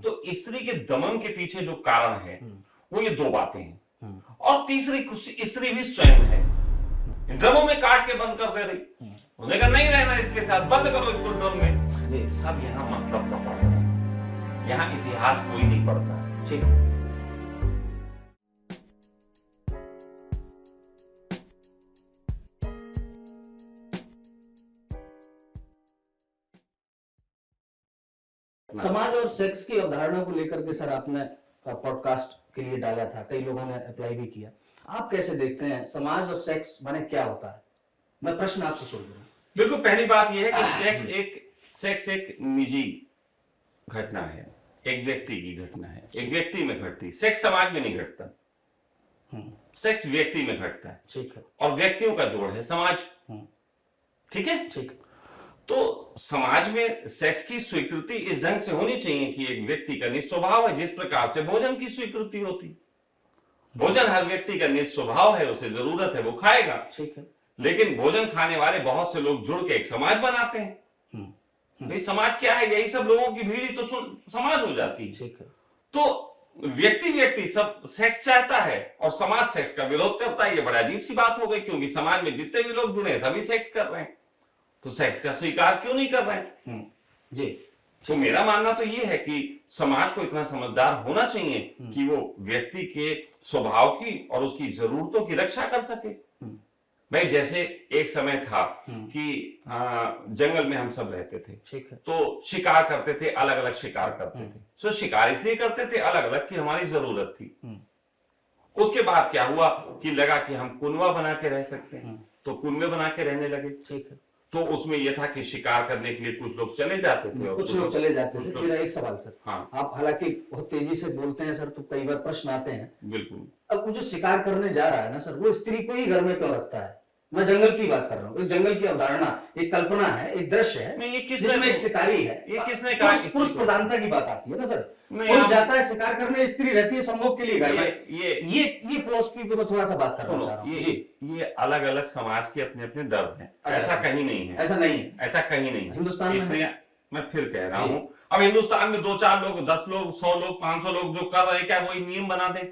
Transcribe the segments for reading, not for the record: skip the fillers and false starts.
तो स्त्री के दमन के पीछे जो कारण है वो ये दो बातें हैं। और तीसरी स्त्री भी स्वयं है, ड्रमों में काट के बंद कर दे रही। उसने कहा नहीं रहना इसके साथ, बंद करो इसको ड्रम में। सब यहाँ मतलब का पढ़ रहे हैं, यहाँ इतिहास कोई नहीं पढ़ता। ठीक है। समाज और सेक्स की अवधारणा को लेकर के सर आपने पॉडकास्ट के लिए डाला था, कई लोगों ने अप्लाई भी किया। आप कैसे देखते हैं समाज और सेक्स माने क्या होता है? मैं प्रश्न आपसे शुरू करूं। बिल्कुल, पहली बात यह है कि सेक्स एक निजी घटना है, एक व्यक्ति की घटना है, एक व्यक्ति में घटती। सेक्स समाज में नहीं घटता, सेक्स व्यक्ति में घटता है। ठीक है। और व्यक्तियों का जोड़ है समाज। ठीक है। ठीक। तो समाज में सेक्स की स्वीकृति इस ढंग से होनी चाहिए कि एक व्यक्ति का निज स्वभाव है, जिस प्रकार से भोजन की स्वीकृति होती। भोजन हर व्यक्ति का निज स्वभाव है, उसे जरूरत है, वो खाएगा। ठीक है। लेकिन भोजन खाने वाले बहुत से लोग जुड़ के एक समाज बनाते हैं। भाई समाज क्या है? यही सब लोगों की भीड़ ही तो समाज हो जाती है। ठीक है। तो व्यक्ति सब सेक्स चाहता है और समाज सेक्स का विरोध करता है। ये बड़ा अजीब सी बात हो गई, क्योंकि समाज में जितने भी लोग जुड़े हैं सभी सेक्स कर रहे हैं, तो सेक्स का स्वीकार क्यों नहीं कर रहे हैं? जी। तो मेरा मानना तो ये है कि समाज को इतना समझदार होना चाहिए कि वो व्यक्ति के स्वभाव की और उसकी जरूरतों की रक्षा कर सके। भाई जैसे एक समय था कि जंगल में हम सब रहते थे। ठीक है। तो शिकार करते थे, अलग अलग शिकार करते थे। तो शिकार इसलिए करते थे अलग अलग कि हमारी जरूरत थी। उसके बाद क्या हुआ कि लगा कि हम कुनवा बना के रह सकते हैं, तो कुनवे बना के रहने लगे। ठीक है। तो उसमें यह था कि शिकार करने के लिए कुछ लोग चले जाते थे और कुछ लोग चले जाते थे। मेरा एक सवाल सर, हाँ, आप हालांकि बहुत तेजी से बोलते हैं सर, तो कई बार प्रश्न आते हैं। बिल्कुल। अब वो जो शिकार करने जा रहा है ना सर, वो स्त्री को ही घर में क्यों रखता है? मैं जंगल की बात कर रहा हूँ। एक जंगल की अवधारणा, एक कल्पना है, एक दृश्य है जिसमें एक शिकारी है। ये किसने कहा? पुरुष प्रधानता की बात आती है ना सर। पुरुष जाता है शिकार करने, स्त्री रहती है संभोग के लिए घर में। ये फिलॉसफी पे मैं थोड़ा सा बात करना चाह रहा हूँ। ये अलग अलग समाज के अपने अपने दर्द हैं। ऐसा कहीं नहीं है, ऐसा नहीं है, ऐसा कहीं नहीं। हिंदुस्तान में मैं फिर कह रहा हूँ, अब हिंदुस्तान में 2-4 लोग, 10 लोग, 100 लोग, 500 लोग जो कर रहे हैं, क्या वही नियम बना दें?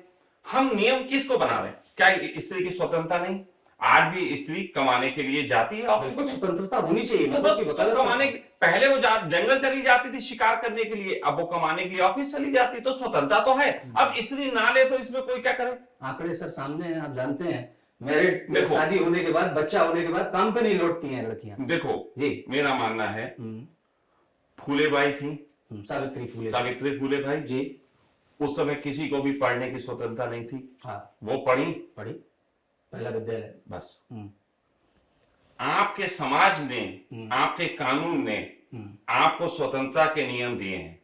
हम नियम किसको बना रहे हैं? क्या स्त्री की स्वतंत्रता नहीं? आज भी स्त्री कमाने के लिए जाती है और स्वतंत्रता होनी चाहिए। तो बस कमाने, पहले वो जंगल चली जाती थी शिकार करने के लिए, अब वो कमाने के लिए ऑफिस चली जाती, तो स्वतंत्रता तो है। अब स्त्री ना ले तो इसमें कोई क्या करे? आंकड़े सर सामने हैं, आप जानते हैं। मैरिड, शादी होने के बाद, बच्चा होने के बाद काम पे नहीं लौटती हैं लड़कियां। देखो जी, मेरा मानना है फूलेबाई थी, सावित्री फूले भाई जी, उस समय किसी को भी पढ़ने की स्वतंत्रता नहीं थी। हाँ, वो पढ़ी पहला विद्यालय बस। आपके समाज ने, आपके कानून ने आपको स्वतंत्रता के नियम दिए हैं।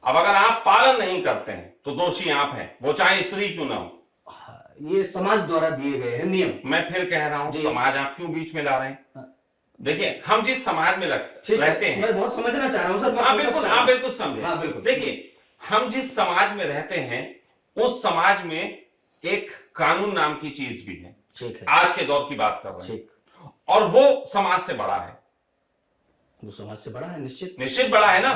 अब अगर आप पालन नहीं करते हैं तो दोषी आप हैं, वो चाहे स्त्री क्यों ना हो। ये समाज द्वारा दिए गए हैं नियम। मैं फिर कह रहा हूं, समाज आप क्यों बीच में ला रहे हैं? देखिए, हम जिस समाज में रहते हैं, मैं बहुत समझना चाह रहा हूं सर। आप बिल्कुल समझे। देखिए, हम जिस समाज में रहते हैं उस समाज में एक कानून नाम की चीज भी है। ठीक है। आज के दौर की बात कर रहे हैं, और वो समाज से बड़ा है। वो समाज से बड़ा है, निश्चित बड़ा है ना।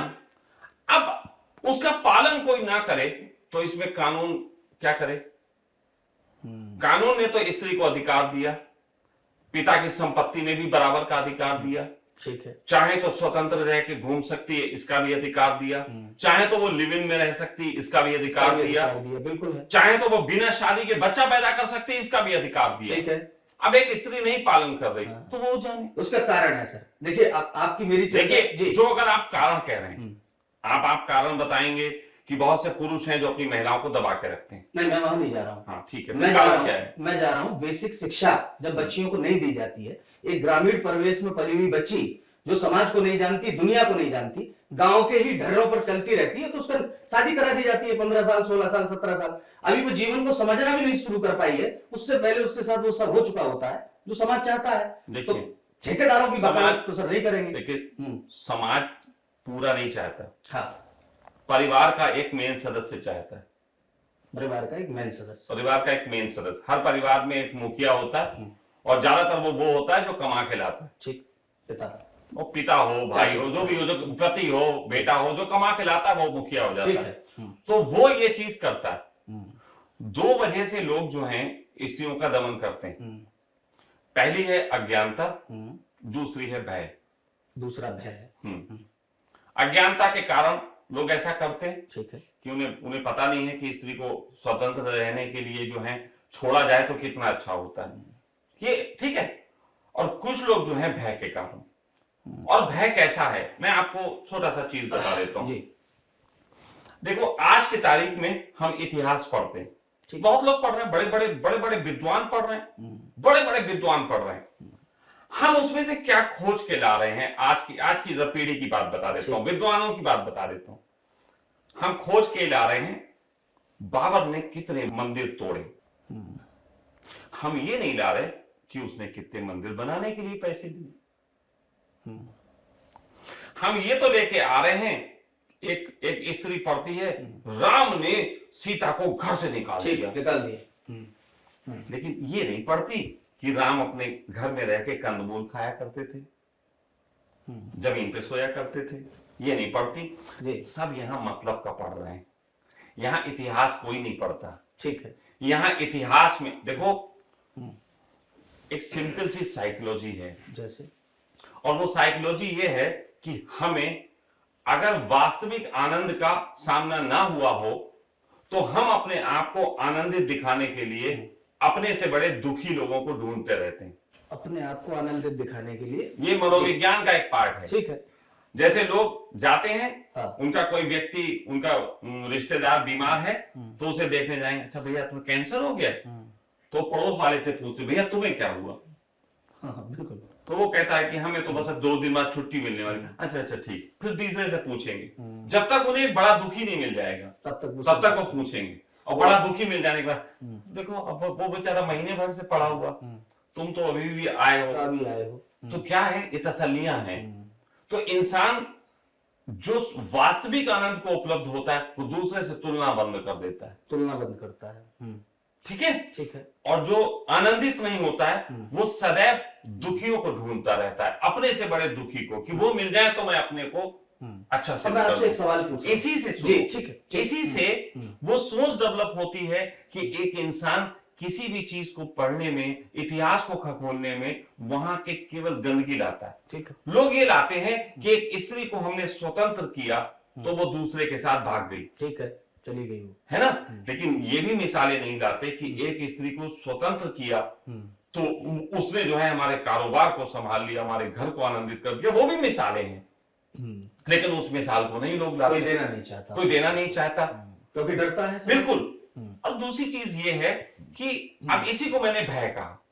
अब उसका पालन कोई ना करे तो इसमें कानून क्या करे? कानून ने तो स्त्री को अधिकार दिया, पिता की संपत्ति में भी बराबर का अधिकार दिया। ठीक है। चाहे तो स्वतंत्र रह के घूम सकती है, इसका भी अधिकार दिया। चाहे तो वो लिव इन में रह सकती, इसका भी अधिकार दिया। बिल्कुल है। चाहे तो वो बिना शादी के बच्चा पैदा कर सकती, इसका भी अधिकार दिया। ठीक है। अब एक स्त्री नहीं पालन कर रही तो वो जाने, उसका कारण है सर। देखिए, आपकी मेरी देखिए, जो अगर आप कारण कह रहे हैं, आप कारण बताएंगे कि बहुत से पुरुष हैं जो अपनी महिलाओं को दबा के रखते हैं। नहीं, मैं वहां नहीं जा रहा हूँ। हाँ ठीक है, मैं जा रहा हूँ बेसिक शिक्षा जब बच्चियों को नहीं दी जाती है, एक ग्रामीण परिवेश में पली हुई बच्ची जो समाज को नहीं जानती, दुनिया को नहीं जानती, गांव के ही ढर्रों पर चलती रहती है, तो उसका शादी करा दी जाती है। 15 साल, 16 साल, 17 साल, अभी वो जीवन को समझना भी नहीं शुरू कर पाई है, उससे पहले उसके साथ वो सब हो चुका होता है जो समाज चाहता है। देखिए, तो ठेकेदारों की वकालत तो सर नहीं करेंगे। देखिए, समाज पूरा नहीं चाहता। हाँ, परिवार का एक मेन सदस्य चाहता है। परिवार का एक मेन सदस्य। हर परिवार में एक मुखिया होता है, और ज्यादातर वो होता है जो कमा के लाता है। ठीक, पिता। वो पिता हो, भाई हो, जो भी हो, जो पति हो, बेटा हो, जो कमा के लाता है वो मुखिया हो जाता है। तो वो ये चीज करता है। दो वजह से लोग जो हैं स्त्रियों का दमन करते हैं। पहली है अज्ञानता, दूसरी है भय। दूसरा भय है। अज्ञानता के कारण लोग ऐसा करते हैं, ठीक है, कि उन्हें पता नहीं है कि स्त्री को स्वतंत्र रहने के लिए जो है छोड़ा जाए तो कितना अच्छा होता है, ये ठीक है। और कुछ लोग जो है भय के कारण। और भय कैसा है, मैं आपको छोटा सा चीज बता देता हूं। देखो, आज की तारीख में हम इतिहास पढ़ते हैं, बहुत लोग पढ़ रहे हैं, बड़े बड़े विद्वान पढ़ रहे हैं, बड़े विद्वान पढ़ रहे हैं। हम उसमें से क्या खोज के ला रहे हैं, आज की पीढ़ी की बात बता देता हूं, विद्वानों की बात बता देता हूं। हम खोज के ला रहे हैं बाबर ने कितने मंदिर तोड़े। हम ये नहीं ला रहे कि उसने कितने मंदिर बनाने के लिए पैसे दिए। हम ये तो लेके आ रहे हैं, एक स्त्री पढ़ती है, राम ने सीता को घर से निकाल दिया। लेकिन ये नहीं पढ़ती कि राम अपने घर में रह के कंदमूल खाया करते थे, जमीन पे सोया करते थे। ये नहीं पढ़ती। सब यहां मतलब का पढ़ रहे हैं, यहां इतिहास कोई नहीं पढ़ता। ठीक है, यहां इतिहास में देखो एक सिंपल सी साइकोलॉजी है जैसे, और वो साइकोलॉजी ये है कि हमें अगर वास्तविक आनंद का सामना ना हुआ हो तो हम अपने आप को आनंदित दिखाने के लिए अपने से बड़े दुखी लोगों को ढूंढते रहते हैं। अपने आप को आनंदित दिखाने के लिए ये मनोविज्ञान का एक पार्ट है। ठीक है, जैसे लोग जाते हैं, उनका कोई व्यक्ति, उनका रिश्तेदार बीमार है तो उसे देखने जाएंगे, अच्छा भैया तुम्हें कैंसर हो गया, तो पड़ोस वाले से पूछते भैया तुम्हें क्या हुआ। बिल्कुल, तो वो कहता है कि हमें तो बस 2 दिन बाद छुट्टी मिलने वाली। अच्छा ठीक, फिर तीसरे से पूछेंगे, जब तक उन्हें बड़ा दुखी नहीं मिल जाएगा तब तक वो पूछेंगे, और बड़ा दुखी मिल जाने के बाद देखो अब वो बेचारा महीने भर से पड़ा हुआ, तुम तो अभी भी आए हो। तो क्या है, ये तसल्लियां हैं। तो इंसान जो वास्तविक आनंद को उपलब्ध होता है वो दूसरे से तुलना बंद कर देता है, तुलना बंद करता है। ठीक है। और जो आनंदित नहीं होता है वो सदैव दुखियों को ढूंढता रहता है, अपने से बड़े दुखी को, कि वो मिल जाए तो मैं अपने को अच्छा से। मैं आपसे एक सवाल पूछूं, इसी से वो सोच डेवलप होती है कि एक इंसान किसी भी चीज को पढ़ने में, इतिहास को खगोलने में वहां के केवल गंदगी लाता है। ठीक है, लोग ये लाते हैं कि एक स्त्री को हमने स्वतंत्र किया तो वो दूसरे के साथ भाग गई। ठीक है, चली गई वो, है ना। लेकिन ये भी मिसालें नहीं लाते कि एक स्त्री को स्वतंत्र किया तो उसने जो है हमारे कारोबार को संभाल लिया, हमारे घर को आनंदित कर दिया। वो भी मिसालें हैं, लेकिन उस मिसाल को नहीं लोग लाते। कोई देना नहीं चाहता क्योंकि डरता है। बिल्कुल। और दूसरी चीज ये है कि अब इसी को मैंने भय कहा,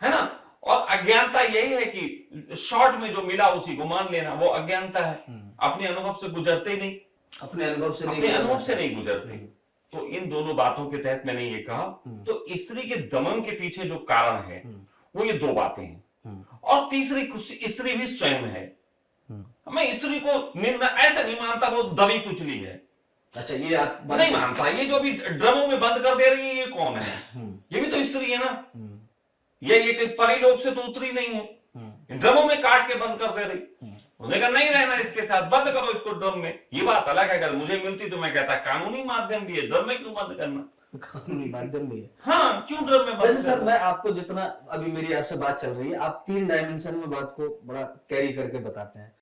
है ना। और अज्ञानता यही है कि शॉर्ट में जो मिला उसी को मान लेना, वो अज्ञानता है। अपने अनुभव से गुजरते ही नहीं, अपने अनुभव से नहीं गुजरते। तो इन दोनों बातों के तहत मैंने ये कहा, तो स्त्री के दमन के पीछे जो कारण है वो ये 2 बातें हैं। और तीसरी स्त्री भी स्वयं है। मैं स्त्री को निंदा ऐसा नहीं मानता वो दबी कुचली है। अच्छा, ये आप नहीं मानता। ये जो अभी ड्रमों में बंद कर दे रही है, ये कौन है? ये भी तो स्त्री है ना। ये परिलोक से तो उतरी नहीं है, ड्रमों में काट के बंद कर दे रही। उसने कहा नहीं रहना इसके साथ, बंद करो इसको ड्रम में। ये बात अलग है, अगर मुझे मिलती तो मैं कहता कानूनी माध्यम भी है, ड्रम में क्यों बंद करना? कानूनी माध्यम भी है, हाँ, क्यों ड्रम में बंद? सर, मैं आपको जितना अभी मेरी आपसे बात चल रही है, आप 3 डायमेंशन में बात को बड़ा कैरी करके बताते हैं।